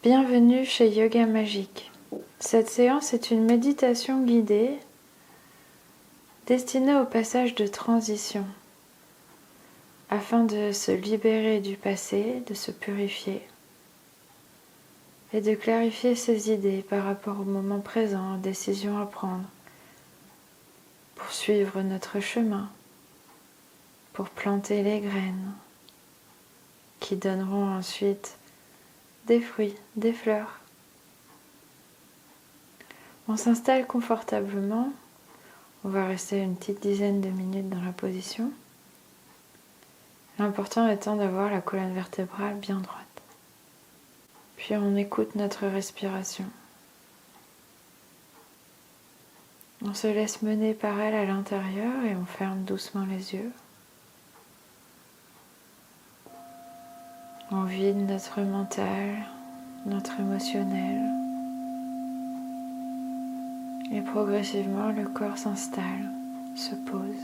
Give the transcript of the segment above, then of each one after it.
Bienvenue chez Yoga Magique. Cette séance est une méditation guidée destinée au passage de transition afin de se libérer du passé, de se purifier et de clarifier ses idées par rapport au moment présent, aux décisions à prendre pour suivre notre chemin, pour planter les graines qui donneront ensuite des fruits, des fleurs. On s'installe confortablement, on va rester une petite dizaine de minutes dans la position. L'important étant d'avoir la colonne vertébrale bien droite. Puis on écoute notre respiration. On se laisse mener par elle à l'intérieur et on ferme doucement les yeux. On vide notre mental, notre émotionnel. Et progressivement, le corps s'installe, se pose.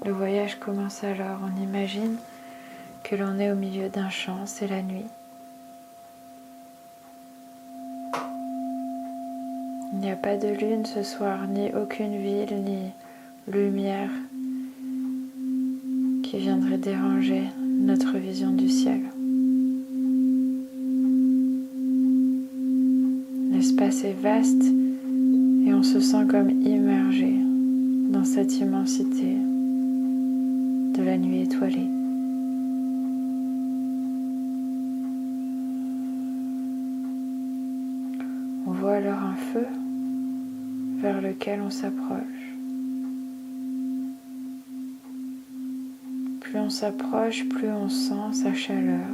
Le voyage commence alors. On imagine que l'on est au milieu d'un champ, c'est la nuit. Il n'y a pas de lune ce soir, ni aucune ville, ni lumière qui viendrait déranger notre vision du ciel. L'espace est vaste et on se sent comme immergé dans cette immensité de la nuit étoilée. On voit alors un feu vers lequel on s'approche. Plus on s'approche, plus on sent sa chaleur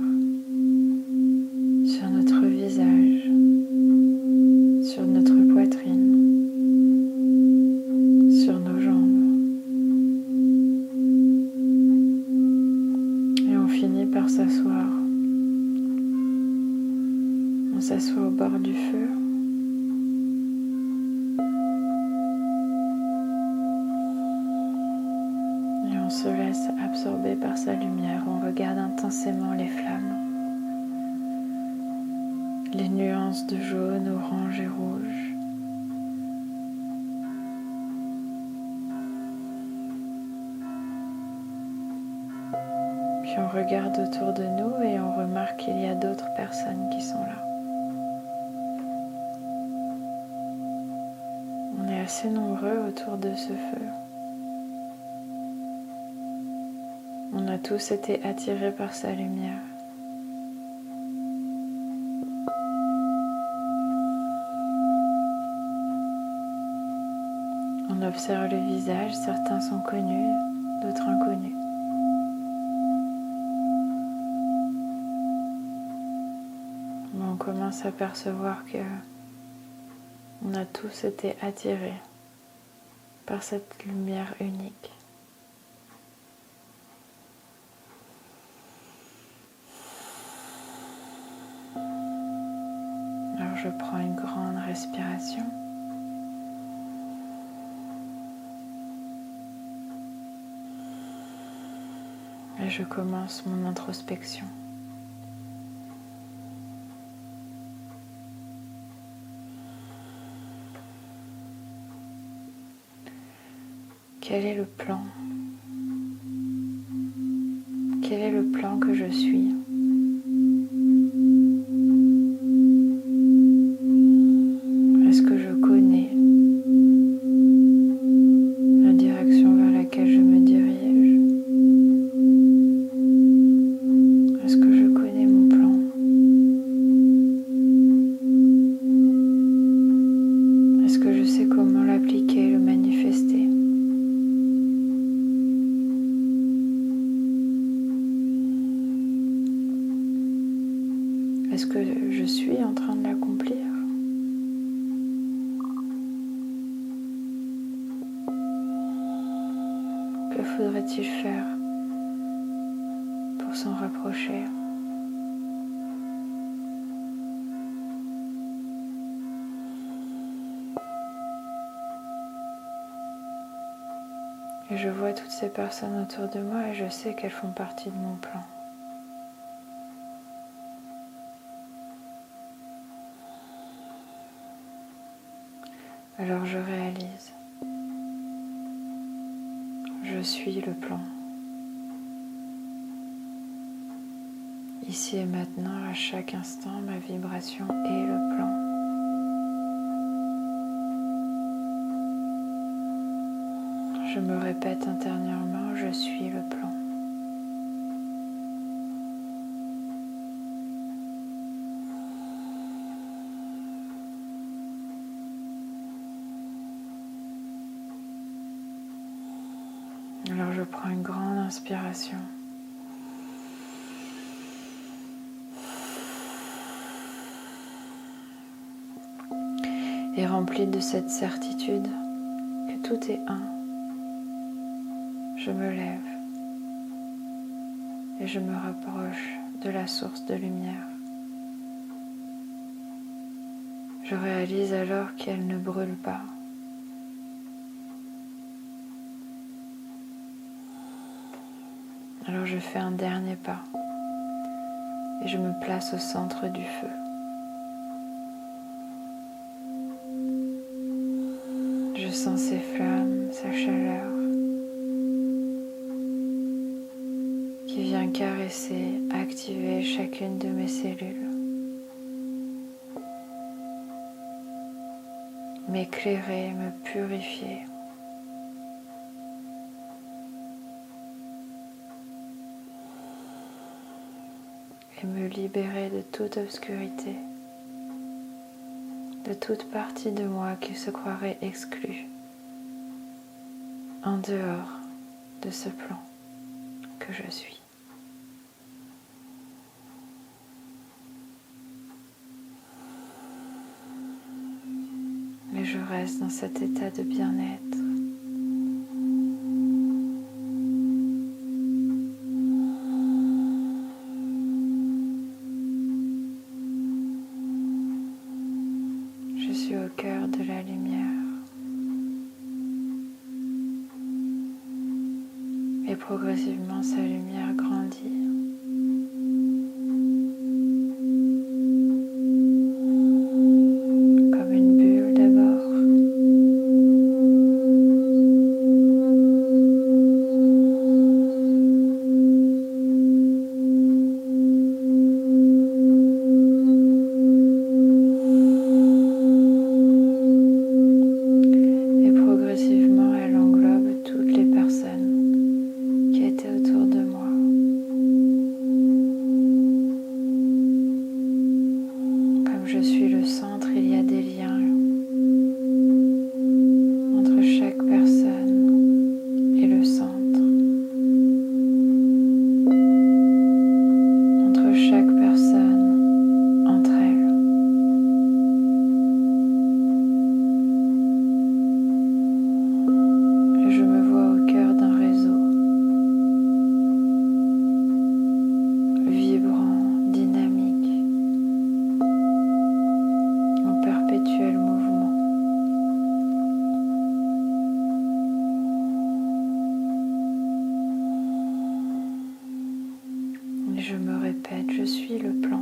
sur notre visage, sur notre poitrine, sur nos jambes. Et on finit par s'asseoir. On s'assoit au bord du feu. Et on se laisse absorber par sa lumière. On regarde intensément les flammes. Les nuances de jaune, orange et rouge. Puis on regarde autour de nous et on remarque qu'il y a d'autres personnes qui sont là. On est assez nombreux autour de ce feu. On a tous été attirés par sa lumière. On observe le visage, certains sont connus, d'autres inconnus. Mais on commence à percevoir que on a tous été attirés par cette lumière unique. Alors je prends une grande respiration. Et je commence mon introspection. Quel est le plan? Quel est le plan que je suis? Est-ce que je connais la direction vers laquelle je me dirige? Est-ce que je connais mon plan? Est-ce que je sais comment l'appliquer, le manifester? Est-ce que je suis en train de l'accomplir? Que faudrait-il faire pour s'en rapprocher? Et Et je vois toutes ces personnes autour de moi et je sais qu'elles font partie de mon plan. Alors je réalise, je suis le plan. Ici et maintenant, à chaque instant, ma vibration est le plan. Je me répète intérieurement, je suis le plan. Alors je prends une grande inspiration. Et remplie de cette certitude que tout est un, je me lève et je me rapproche de la source de lumière. Je réalise alors qu'elle ne brûle pas. Alors je fais un dernier pas et je me place au centre du feu. Je sens ses flammes, sa chaleur qui vient caresser, activer chacune de mes cellules, m'éclairer, me purifier. Et me libérer de toute obscurité, de toute partie de moi qui se croirait exclue, en dehors de ce plan que je suis. Et je reste dans cet état de bien-être. Je suis au cœur de la lumière. Et progressivement, sa lumière grandit. Comme une bulle d'abord. Et progressivement, elle englobe toutes les personnes qui étaient autour de moi. Comme je suis le centre, il y a des liens entre chaque personne et le centre. Entre chaque personne, entre elles. Et je me vois au cœur d'un réseau vibrant, dynamique, en perpétuel mouvement. Et je me répète, je suis le plan.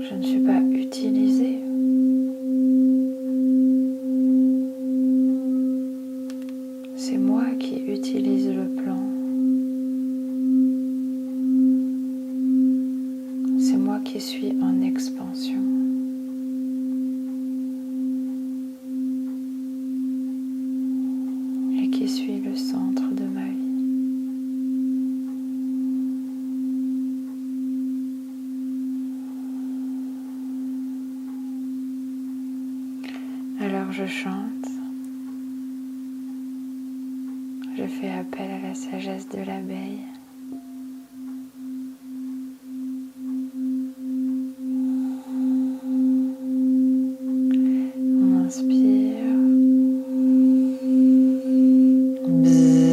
Je ne suis pas utilisée. C'est moi qui utilise le plan. C'est moi qui suis en expansion. Et qui suis le centre de ma vie. Alors je chante. Je fais appel à la sagesse de l'abeille. On inspire. Bzzz.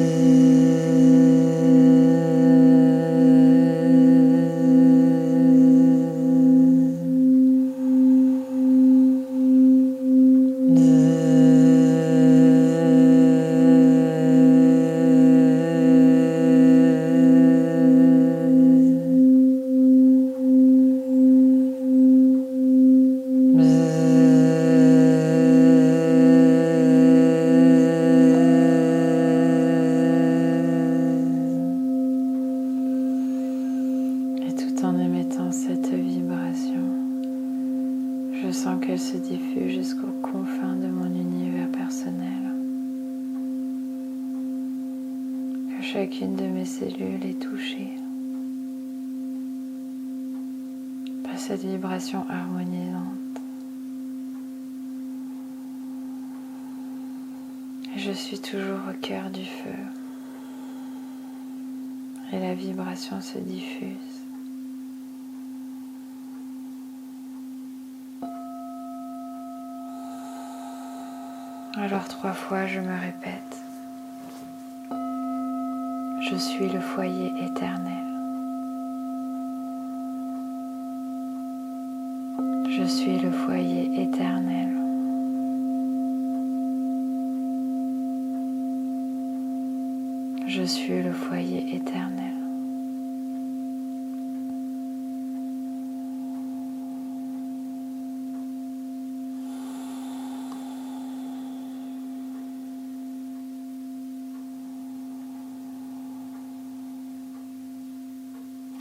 Chacune de mes cellules est touchée par cette vibration harmonisante. Et je suis toujours au cœur du feu. Et la vibration se diffuse. Alors 3 fois, je me répète. Je suis le foyer éternel. Je suis le foyer éternel. Je suis le foyer éternel.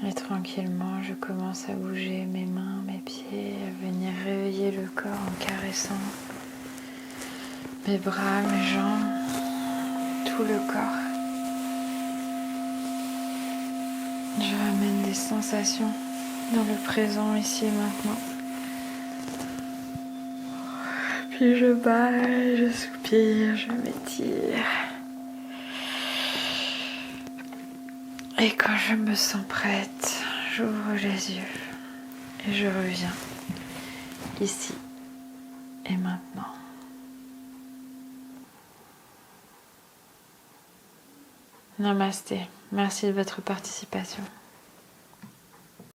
Et tranquillement, je commence à bouger mes mains, mes pieds, à venir réveiller le corps en caressant mes bras, mes jambes, tout le corps. Je ramène des sensations dans le présent, ici et maintenant. Puis je baille, je soupire, je m'étire. Et quand je me sens prête, j'ouvre les yeux et je reviens ici et maintenant. Namasté. Merci de votre participation.